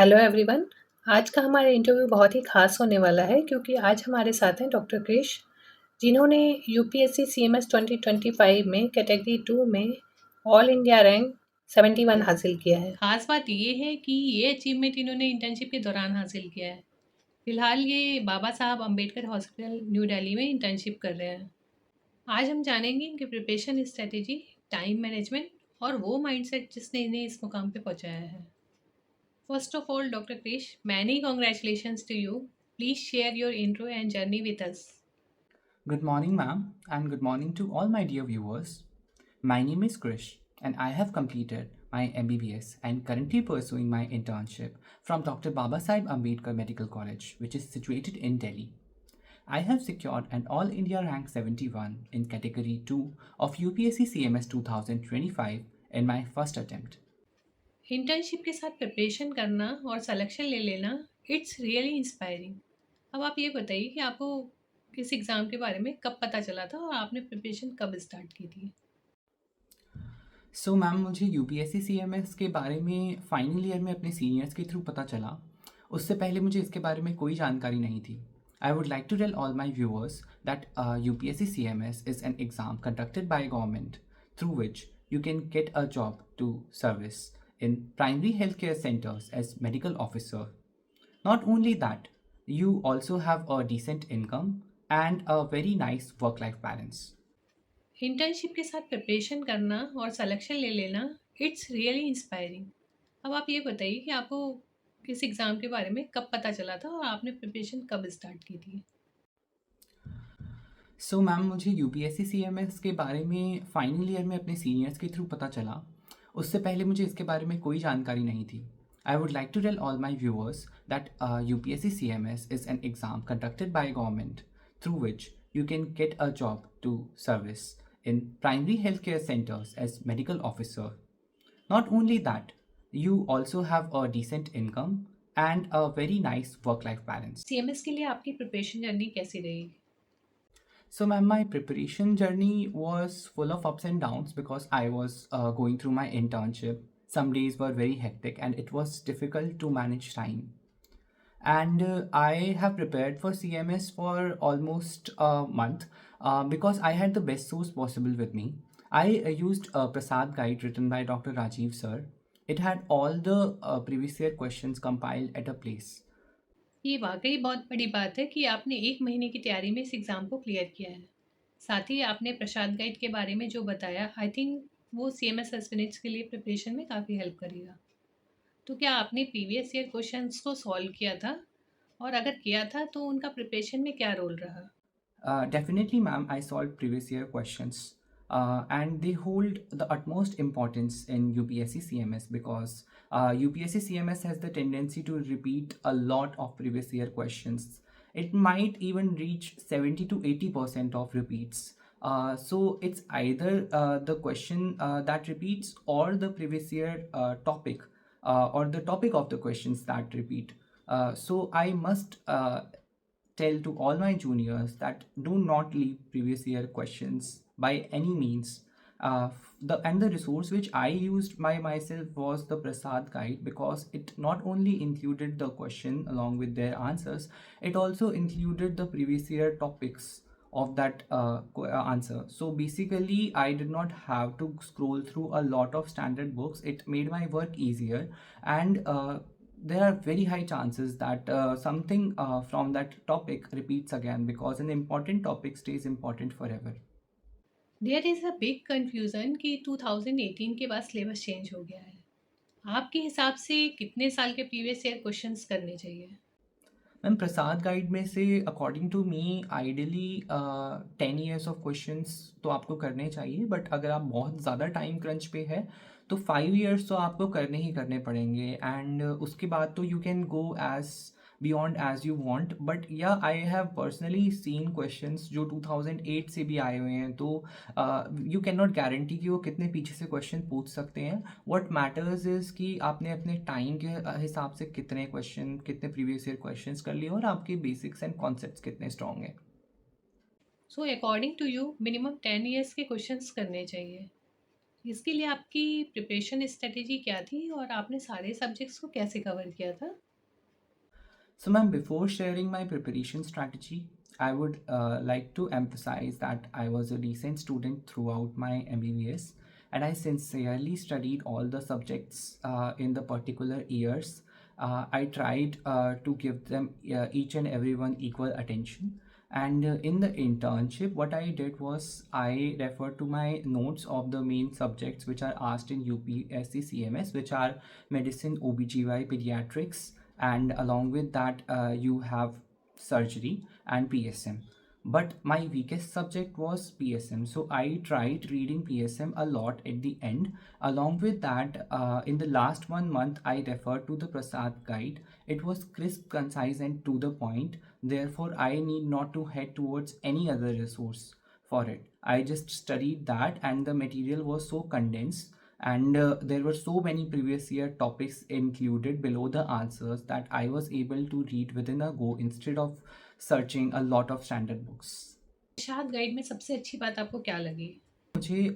Hello everyone. आज का हमारा इंटरव्यू बहुत ही ख़ास होने वाला है क्योंकि आज हमारे साथ हैं डॉक्टर क्रिश, जिन्होंने यूपीएससी सीएमएस 2025 में कैटेगरी 2 में ऑल इंडिया रैंक 71 हासिल किया है। खास बात ये है कि ये अचीवमेंट इन्होंने इंटर्नशिप के दौरान हासिल किया है। फिलहाल ये बाबा साहब अम्बेडकर हॉस्पिटल न्यू दिल्ली में इंटर्नशिप कर रहे हैं। आज हम जानेंगे इनकी प्रिपरेशन स्ट्रेटेजी, टाइम मैनेजमेंट और वो माइंडसेट जिसने इन्हें इस मुकाम पे पहुंचाया है। First of all doctor Krish, many congratulations to you. Please share your intro and journey with us. Good morning, ma'am, and good morning to all my dear viewers. My name is Krish, and I have completed my MBBS and currently pursuing my internship from Dr. Babasaheb Ambedkar Medical College, which is situated in Delhi. I have secured an All India rank 71 in category 2 of UPSC CMS 2025 in my first attempt. Internship के साथ preparation करना और selection ले लेना, it's really inspiring. अब आप ये बताइए कि आपको इस एग्ज़ाम के बारे में कब पता चला था और आपने प्रिपरेशन कब स्टार्ट की थी? सो मैम, मुझे यूपीएससी सीएमएस के बारे में फाइनल ईयर में अपने सीनियर्स के थ्रू पता चला। उससे पहले मुझे इसके बारे में कोई जानकारी नहीं थी। I would like to tell all my viewers that UPSC CMS is an exam conducted by government through which you can get a job to service in primary healthcare centers as medical officer. Not only that, you also have a decent income and a very nice work-life balance. Internship के साथ preparation करना और selection ले लेना, it's really inspiring. अब आप ये बताइए कि आपको इस एग्ज़ाम के बारे में कब पता चला था और आपने प्रिपरेशन कब स्टार्ट की थी? सो मैम, मुझे यूपीएससी सीएमएस के बारे में फाइनल ईयर में अपने सीनियर्स के थ्रू पता चला। उससे पहले मुझे इसके बारे में कोई जानकारी नहीं थी। I would like to tell all my viewers that UPSC CMS is an exam conducted by government through which you can get a job to service in primary healthcare centers as medical officer. Not only that, you also have a decent income and a very nice work-life balance. CMS के लिए आपकी preparation journey कैसी रही? So, ma'am, my preparation journey was full of ups and downs because I was going through my internship. Some days were very hectic and it was difficult to manage time. And I have prepared for CMS for almost a month because I had the best source possible with me. I used a Prasad guide written by Dr. Rajiv sir. It had all the previous year questions compiled at a place. ये वाकई बहुत बड़ी बात है कि आपने 1 महीने की तैयारी में इस एग्ज़ाम को क्लियर किया है। साथ ही आपने प्रसाद गाइड के बारे में जो बताया, आई थिंक वो सीएमएस एस्पिरेंट्स के लिए प्रिपरेशन में काफ़ी हेल्प करेगा। तो क्या आपने प्रीवियस ईयर क्वेश्चंस को सॉल्व किया था? और अगर किया था तो उनका प्रिपरेशन में क्या रोल रहा? Definitely, ma'am, I solved previous year questions. And they hold the utmost importance in UPSC CMS because UPSC CMS has the tendency to repeat a lot of previous year questions. It might even reach 70 to 80% of repeats. So it's either the question that repeats or the previous year topic or the topic of the questions that repeat. So I must tell to all my juniors that do not leave previous year questions by any means. The resource which I used by myself was the Prasad guide because it not only included the question along with their answers, it also included the previous year topics of that answer. So basically, I did not have to scroll through a lot of standard books. It made my work easier, and there are very high chances that something from that topic repeats again because an important topic stays important forever. There is a big confusion कि 2018 के बाद syllabus change हो गया है। आपके हिसाब से कितने साल के प्रीवियस ईयर क्वेश्चंस करने चाहिए? मैम, प्रसाद गाइड में से according to me ideally 10 years of questions तो आपको करने चाहिए, बट अगर आप बहुत ज़्यादा टाइम क्रंच पे है तो 5 years तो आपको करने ही करने पड़ेंगे। एंड उसके बाद तो you can go as beyond as you want, but yeah I have personally seen questions जो 2008 से भी आए हुए हैं, तो यू कैन नॉट गारंटी कि वो कितने पीछे से क्वेश्चन पूछ सकते हैं। व्हाट मैटर्स इज़ कि आपने अपने टाइम के हिसाब से कितने क्वेश्चन, कितने प्रीवियस ईयर क्वेश्चंस कर लिए और आपके बेसिक्स एंड कॉन्सेप्ट्स कितने स्ट्रॉन्ग हैं। So according to you minimum 10 years के क्वेश्चंस करने चाहिए। इसके लिए आपकी प्रिपरेशन स्ट्रेटेजी क्या थी और आपने सारे सब्जेक्ट्स को कैसे कवर किया था? So, ma'am, before sharing my preparation strategy, I would like to emphasize that I was a decent student throughout my MBBS, and I sincerely studied all the subjects in the particular years. I tried to give them each and every one equal attention. And in the internship, what I did was I referred to my notes of the main subjects which are asked in UPSC CMS, which are medicine, OBGY, pediatrics, and along with that you have surgery and PSM. But my weakest subject was PSM, so I tried reading PSM a lot at the end. Along with that, in the last 1 month I referred to the Prasad guide. It was crisp, concise, and to the point. Therefore I need not to head towards any other resource for it. I just studied that, and the material was so condensed, and there were so many previous year topics included below the answers that I was able to read within a go instead of searching a lot of standard books. Irshad guide में सबसे अच्छी बात आपको क्या लगी? मुझे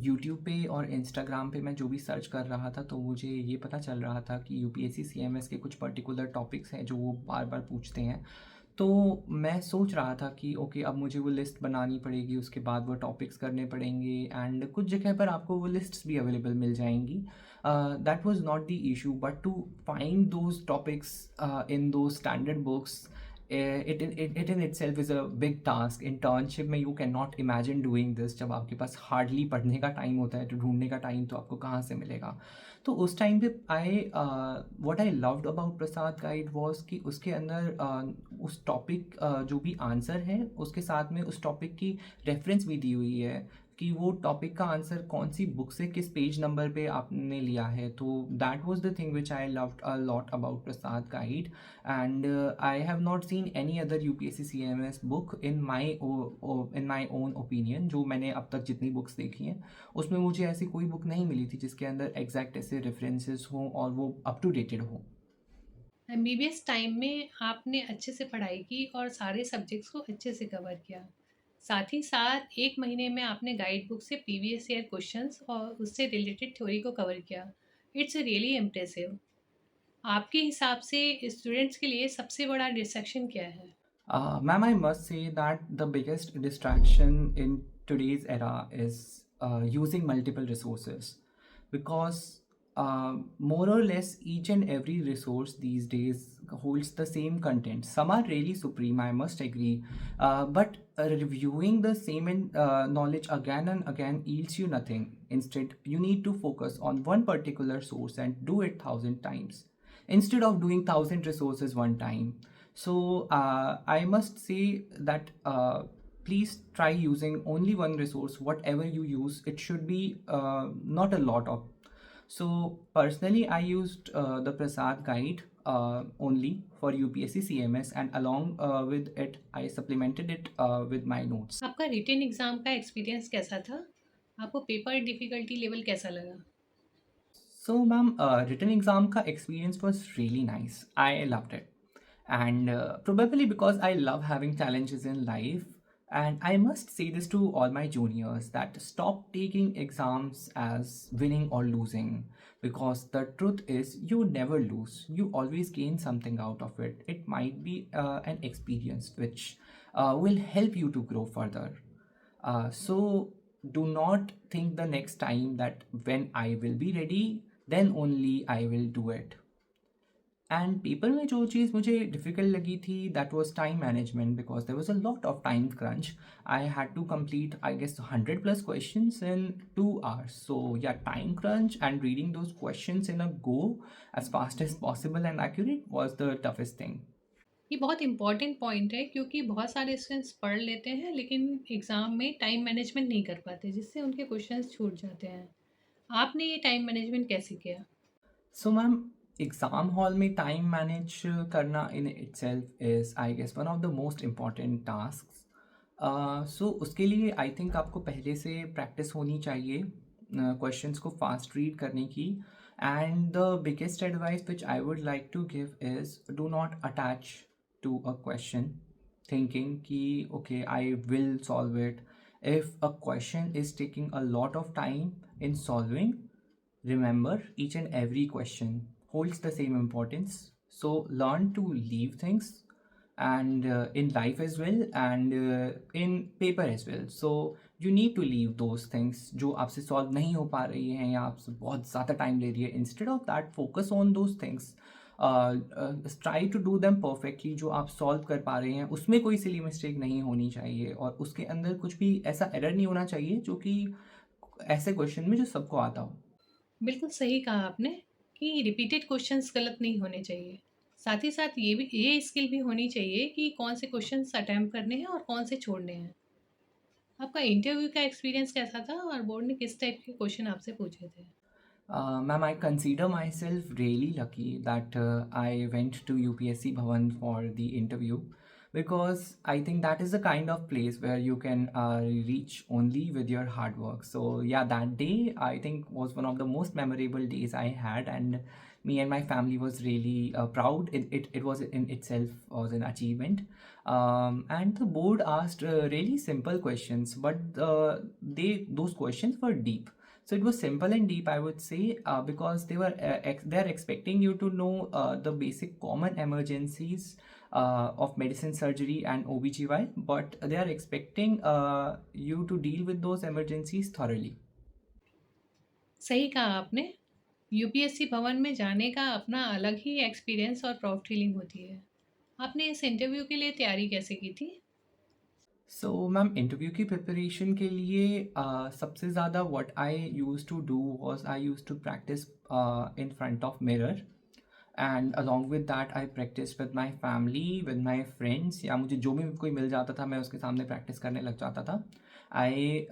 YouTube पे और इंस्टाग्राम पे मैं जो भी सर्च कर रहा था तो मुझे ये पता चल रहा था कि यूपीएससी सीएमएस के कुछ पर्टिकुलर टॉपिक्स हैं जो वो बार बार पूछते हैं। तो मैं सोच रहा था कि ओके, अब मुझे वो लिस्ट बनानी पड़ेगी, उसके बाद वो टॉपिक्स करने पड़ेंगे, एंड कुछ जगह पर आपको वो लिस्ट्स भी अवेलेबल मिल जाएंगी। That was not the issue, but to find those topics in those standard books, it in itself is a big task. Internship में you can not imagine doing this. जब आपके पास हार्डली पढ़ने का time होता है तो ढूंढने का टाइम तो आपको कहाँ से मिलेगा। तो उस टाइम पे I what I loved about Prasad guide was कि उसके अंदर उस टॉपिक जो भी आंसर है उसके साथ में उस टॉपिक की रेफरेंस भी दी हुई है कि वो टॉपिक का आंसर कौन सी बुक से किस पेज नंबर पे आपने लिया है। तो that was the thing which I loved a lot about Prasad guide, and I have not seen any other UPSC CMS book in my own opinion। जो मैंने अब तक जितनी बुक्स देखी हैं उसमें मुझे ऐसी कोई बुक नहीं मिली थी जिसके अंदर एग्जैक्ट ऐसे रेफरेंसेस हों और वो अप टू डेटेड हो। एमबीबीएस टाइम में आपने अच्छे से पढ़ाई की और सारे सब्जेक्ट्स को अच्छे से कवर किया। साथ ही साथ 1 महीने में आपने गाइड बुक से प्रीवियस ईयर क्वेश्चंस और उससे रिलेटेड थ्योरी को कवर किया। It's really impressive. आपके हिसाब से स्टूडेंट्स के लिए सबसे बड़ा डिस्ट्रैक्शन क्या है? Ma'am, I must say that the biggest distraction in today's era is using multiple resources, because more or less each and every resource these days holds the same content. Some are really supreme, I must agree, but reviewing the same knowledge again and again yields you nothing. Instead, you need to focus on one particular source and do it 1,000 times instead of doing 1,000 resources one time. So I must say that please try using only one resource. Whatever you use, it should be not a lot of. So personally, I used the Prasad guide only for UPSC CMS, and along with it, I supplemented it with my notes. आपका written exam का experience कैसा था? आपको paper difficulty level कैसा लगा? So, ma'am, written exam ka experience was really nice. I loved it. And probably because I love having challenges in life. And I must say this to all my juniors that stop taking exams as winning or losing, because the truth is you never lose. You always gain something out of it. It might be an experience which will help you to grow further. So do not think the next time that when I will be ready, then only I will do it. And paper में जो चीज़ मुझे difficult लगी थी that was time management, because there was a lot of time crunch. I had to complete I guess 100+ questions in 2 hours। So yeah time crunch and reading those questions in a go as fast as possible and accurate was the toughest thing. ये बहुत important point है क्योंकि बहुत सारे students पढ़ लेते हैं लेकिन एग्ज़ाम में टाइम मैनेजमेंट नहीं कर पाते जिससे उनके क्वेश्चंस छूट जाते हैं। आपने ये टाइम मैनेजमेंट कैसे किया? सो मैम, एग्ज़ाम हॉल में टाइम मैनेज करना in itself is I guess one of the most important task. So उसके लिए आई थिंक आपको पहले से प्रैक्टिस होनी चाहिए क्वेश्चंस को फास्ट रीड करने की। And the biggest advice which I would like to give is do not attach to a question thinking कि okay I will solve it, If a question is taking a lot of time in solving, remember, each and every question holds the same importance. So learn to leave things, and in life as well, and in paper as well. So you need to leave those things जो आपसे solve नहीं हो पा रही हैं या आपसे बहुत ज़्यादा time ले रही है. Instead of that, focus on those things. Try to do them perfectly. जो आप solve कर पा रहे हैं उसमें कोई silly mistake नहीं होनी चाहिए, और उसके अंदर कुछ भी ऐसा error नहीं होना चाहिए जो कि ऐसे क्वेश्चन में जो सबको आता हो. बिल्कुल सही कहा आपने कि रिपीटेड क्वेश्चंस गलत नहीं होने चाहिए। साथ ही साथ ये स्किल भी होनी चाहिए कि कौन से क्वेश्चंस अटेम्प्ट करने हैं और कौन से छोड़ने हैं। आपका इंटरव्यू का एक्सपीरियंस कैसा था और बोर्ड ने किस टाइप के क्वेश्चन आपसे पूछे थे? Ma'am, I consider myself really lucky that I went to UPSC Bhavan for the interview, because I think that is the kind of place where you can reach only with your hard work. So yeah, that day I think was one of the most memorable days I had, and me and my family was really proud. It was in itself was an achievement. And the board asked really simple questions, but those questions were deep. So it was simple and deep, I would say, because they're expecting you to know the basic common emergencies of medicine, surgery, and OBGY, but they are expecting you to deal with those emergencies thoroughly. सही कहा आपने। UPSC भवन में जाने का अपना अलग ही experience और प्राउड फीलिंग होती है। आपने इस इंटरव्यू के लिए तैयारी कैसे की थी? सो मैम, इंटरव्यू की प्रिपरेशन के लिए सबसे ज़्यादा what I used to do was I used to practice in front of mirror, and along with that I practice with my family, with my friends, या मुझे जो भी कोई मिल जाता था मैं उसके सामने प्रैक्टिस करने लग जाता था. आई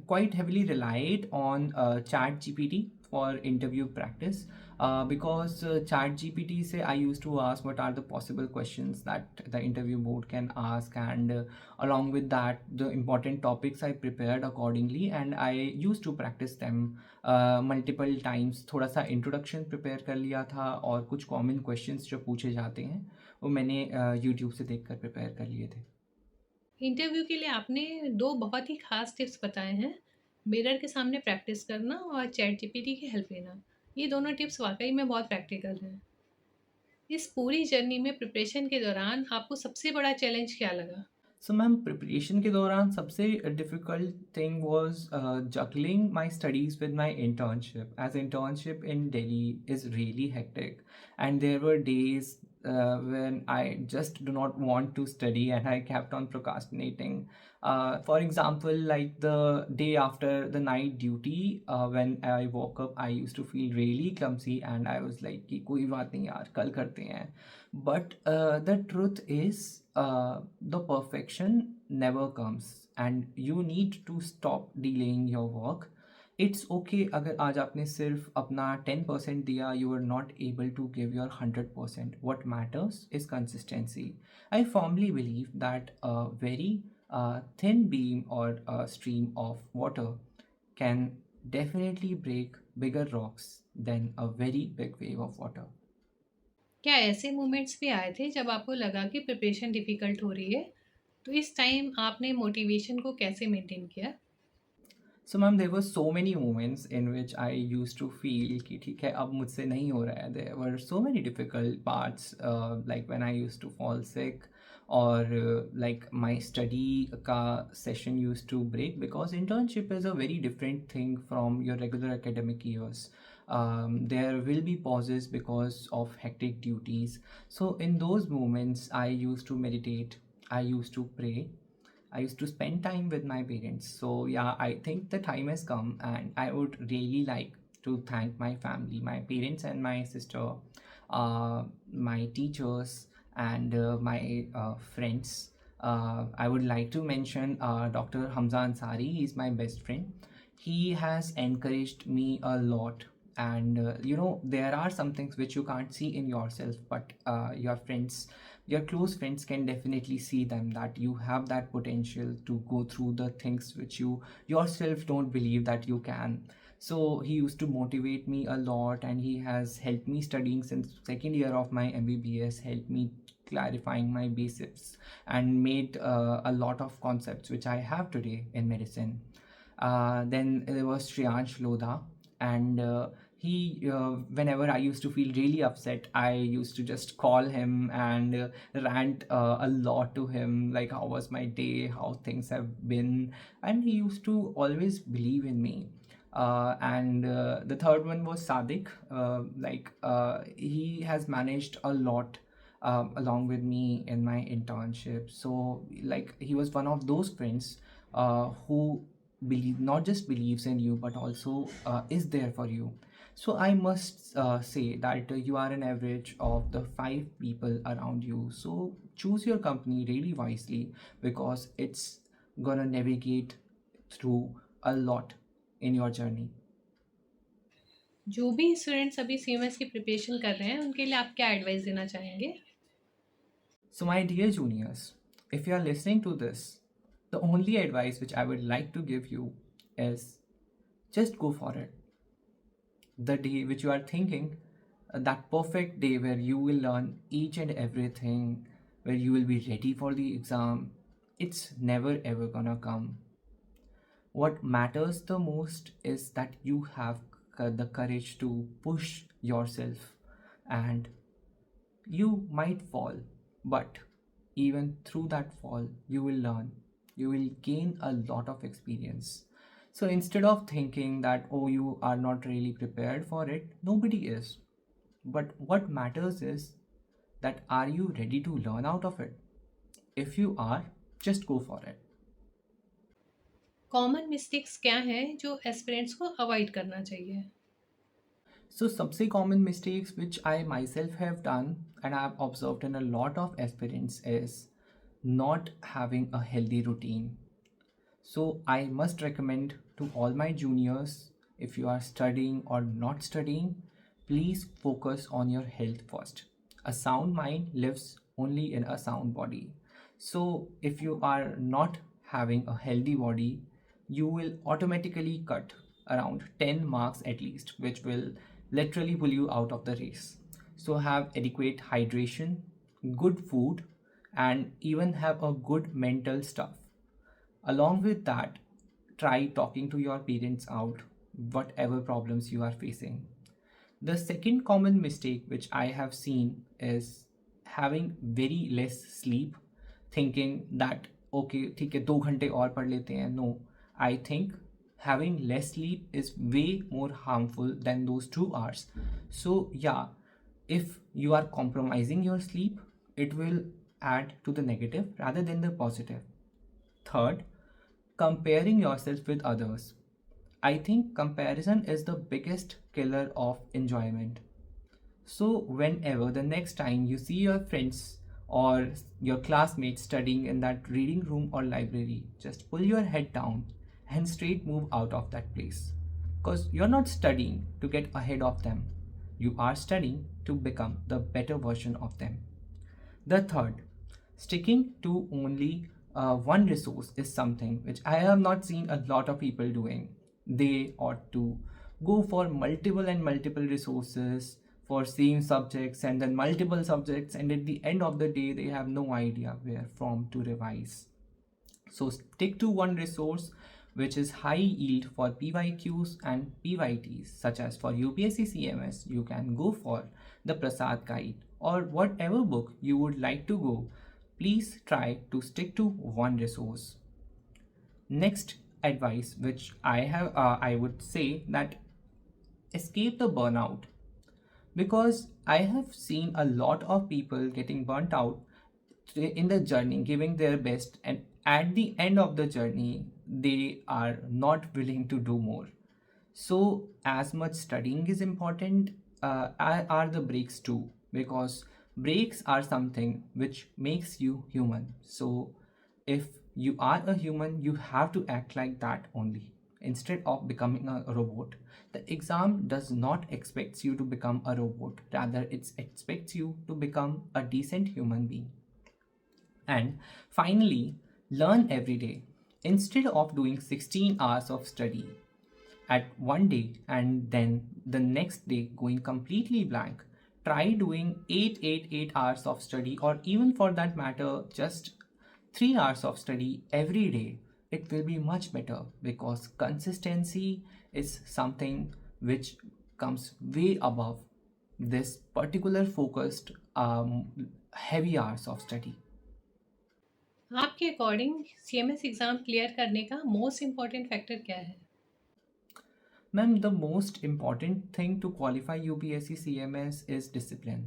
quite heavily relied on chat gpt for interview practice, because chat gpt say I used to ask what are the possible questions that the interview board can ask, and along with that the important topics I prepared accordingly, and I used to practice them multiple times. थोड़ा सा introduction prepare कर लिया था, और कुछ common questions जो पूछे जाते हैं वो मैंने YouTube से देख कर prepare कर लिए थे. इंटरव्यू के लिए आपने दो बहुत ही खास टिप्स बताए हैं, मिरर के सामने प्रैक्टिस करना और चैट जीपीटी की हेल्प लेना। ये दोनों टिप्स वाकई में बहुत प्रैक्टिकल हैं। इस पूरी जर्नी में प्रिपरेशन के दौरान आपको सबसे बड़ा चैलेंज क्या लगा? सो मैम, प्रिपरेशन के दौरान सबसे difficult thing was juggling my studies with my internship, as internship in Delhi is really hectic, and there were days when I just do not want to study and I kept on procrastinating. For example, like the day after the night duty, when I woke up I used to feel really clumsy, and I was like कि कोई बात नहीं यार, कल करते हैं. But the truth is, the perfection never comes, and you need to stop delaying your work. It's okay अगर आज आपने सिर्फ अपना 10% दिया, you are not able to give your 100%. What matters is consistency. I firmly believe that a very thin beam or a stream of water can definitely break bigger rocks than a very big wave of water. क्या ऐसे moments भी आए थे जब आपको लगा कि preparation difficult हो रही है? तो इस टाइम आपने मोटिवेशन को कैसे मेंटेन किया? So ma'am, there were so many moments in which I used to feel कि ठीक है अब मुझसे नहीं हो रहा है. There were so many difficult parts, like when I used to fall sick, or like my study का session used to break, because internship is a very different thing from your regular academic years. There will be pauses because of hectic duties. So in those moments I used to meditate, I used to pray, I used to spend time with my parents. So yeah, I think the time has come, and I would really like to thank my family, my parents and my sister, my teachers, and my friends. I would like to mention Dr. Hamza Ansari. He's my best friend. He has encouraged me a lot, and there are some things which you can't see in yourself, but your friends, your close friends can definitely see them, that you have that potential to go through the things which you yourself don't believe that you can. So he used to motivate me a lot, and he has helped me studying since second year of my MBBS, helped me clarifying my basics and made a lot of concepts which I have today in medicine. Then there was Shriyansh Lodha, and whenever I used to feel really upset, I used to just call him and rant a lot to him, like how was my day, how things have been, and he used to always believe in me. And the third one was Sadik. He has managed a lot along with me in my internship. So, like, he was one of those friends who not just believes in you but also is there for you. So I must say that you are an average of the five people around you. So choose your company really wisely, because it's gonna navigate through a lot in your journey. जो भी students अभी CMS की preparation कर रहे हैं उनके लिए आप क्या एडवाइस देना चाहेंगे? So, my dear juniors, if you are listening to this, the only advice which I would like to give you is just go for it. The day which you are thinking, that perfect day where you will learn each and everything, where you will be ready for the exam, it's never ever gonna come. What matters the most is that you have the courage to push yourself, and you might fall, but even through that fall, you will learn. You will gain a lot of experience. So instead of thinking that, oh, you are not really prepared for it, nobody is. But what matters is that are you ready to learn out of it? If you are, just go for it. Common mistakes क्या हैं जो aspirants को avoid करना चाहिए? So, सबसे common mistakes which I myself have done and I have observed in a lot of aspirants is not having a healthy routine. So, I must recommend to all my juniors, if you are studying or not studying, please focus on your health first. A sound mind lives only in a sound body. So, if you are not having a healthy body, you will automatically cut around 10 marks at least, which will literally pull you out of the race. So, have adequate hydration, good food, and even have a good mental stuff. Along with that, try talking to your parents out whatever problems you are facing. The second common mistake which I have seen is having very less sleep, thinking that okay ठीक है 2 घंटे और पढ़ लेते हैं. No, I think having less sleep is way more harmful than those 2 hours. So yeah, if you are compromising your sleep, it will add to the negative rather than the positive. Third, comparing yourself with others. I think comparison is the biggest killer of enjoyment. So, whenever the next time you see your friends or your classmates studying in that reading room or library, just pull your head down and straight move out of that place. Because you're not studying to get ahead of them, you are studying to become the better version of them. The third, sticking to only one resource is something which I have not seen a lot of people doing. They ought to go for multiple and multiple resources for same subjects and then multiple subjects, and at the end of the day, they have no idea where from to revise. So stick to one resource which is high yield for PYQs and PYTs, such as for UPSC CMS, you can go for the Prasad guide or whatever book you would like to go. Please try to stick to one resource. Next advice which I have, I would say that escape the burnout, because I have seen a lot of people getting burnt out in the journey, giving their best, and at the end of the journey, they are not willing to do more. So, as much studying is important, are the breaks too, because breaks are something which makes you human. So, if you are a human, you have to act like that only. Instead of becoming a robot, the exam does not expect you to become a robot, rather, it expects you to become a decent human being. And finally, learn every day. Instead of doing 16 hours of study at one day and then the next day going completely blank, try doing 8 hours of study, or even for that matter just 3 hours of study every day. It will be much better, because consistency is something which comes way above this particular focused heavy hours of study. आपके according CMS exam clear करने का most important factor क्या है? Ma'am, the most important thing to qualify UPSC CMS is discipline,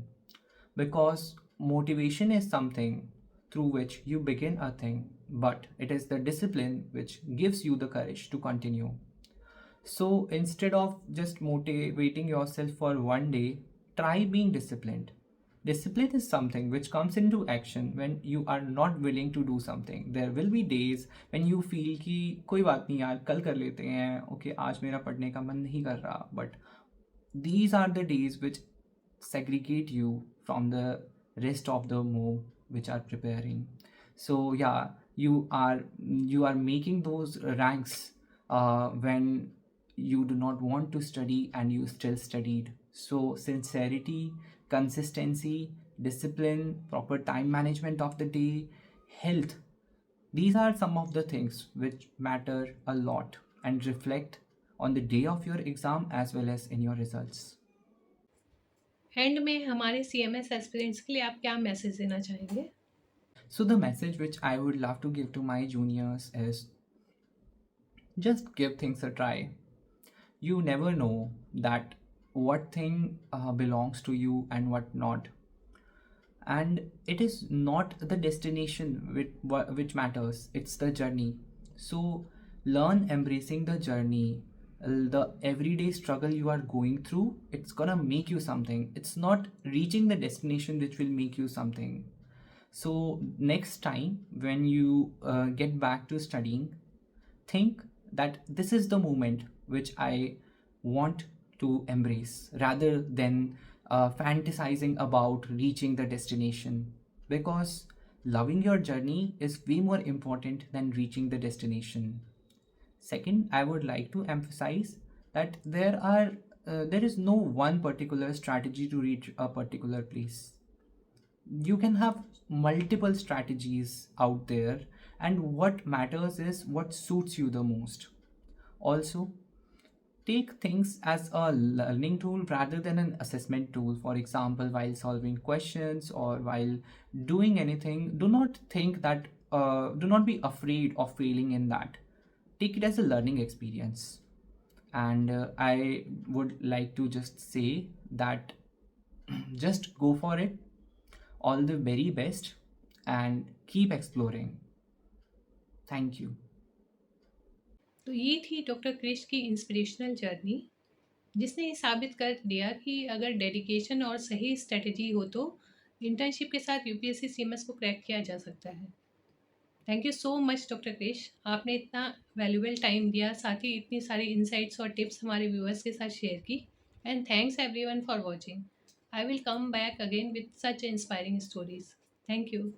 because motivation is something through which you begin a thing, but it is the discipline which gives you the courage to continue. So instead of just motivating yourself for one day, try being disciplined. Discipline is something which comes into action when you are not willing to do something. There will be days when you feel कि कोई बात नहीं यार, कल कर लेते हैं, okay, आज मेरा पढ़ने का मन नहीं कर रहा, but these are the days which segregate you from the rest of the mob which are preparing. So yeah, you are making those ranks when you do not want to study and you still studied. So sincerity, consistency, discipline, proper time management of the day, health, these are some of the things which matter a lot and reflect on the day of your exam as well as in your results. And में हमारे CMS aspirants के लिए आप क्या message देना चाहेंगे? So the message which I would love to give to my juniors is just give things a try. You never know that what thing belongs to you and what not. And it is not the destination which matters, it's the journey. So learn embracing the journey. The everyday struggle you are going through, it's gonna make you something. It's not reaching the destination which will make you something. So next time when you get back to studying, think that this is the moment which I want to embrace, rather than fantasizing about reaching the destination, because loving your journey is way more important than reaching the destination. Second, I would like to emphasize that there is no one particular strategy to reach a particular place. You can have multiple strategies out there, and what matters is what suits you the most. Also, take things as a learning tool rather than an assessment tool. For example, while solving questions or while doing anything, do not be afraid of failing in that. Take it as a learning experience. And I would like to just say that just go for it. All the very best and keep exploring. Thank you. तो ये थी doctor Krrish की inspirational journey, जिसने ये साबित कर दिया कि अगर डेडिकेशन और सही स्ट्रेटजी हो तो इंटर्नशिप के साथ यूपीएससी सीएमएस को क्रैक किया जा सकता है। Thank you so much doctor Krish, आपने इतना वैल्यूबल टाइम दिया, साथ ही इतनी सारी इंसाइट्स और टिप्स हमारे व्यूअर्स के साथ शेयर की। And thanks everyone for watching. I will come back again with such inspiring stories. Thank you.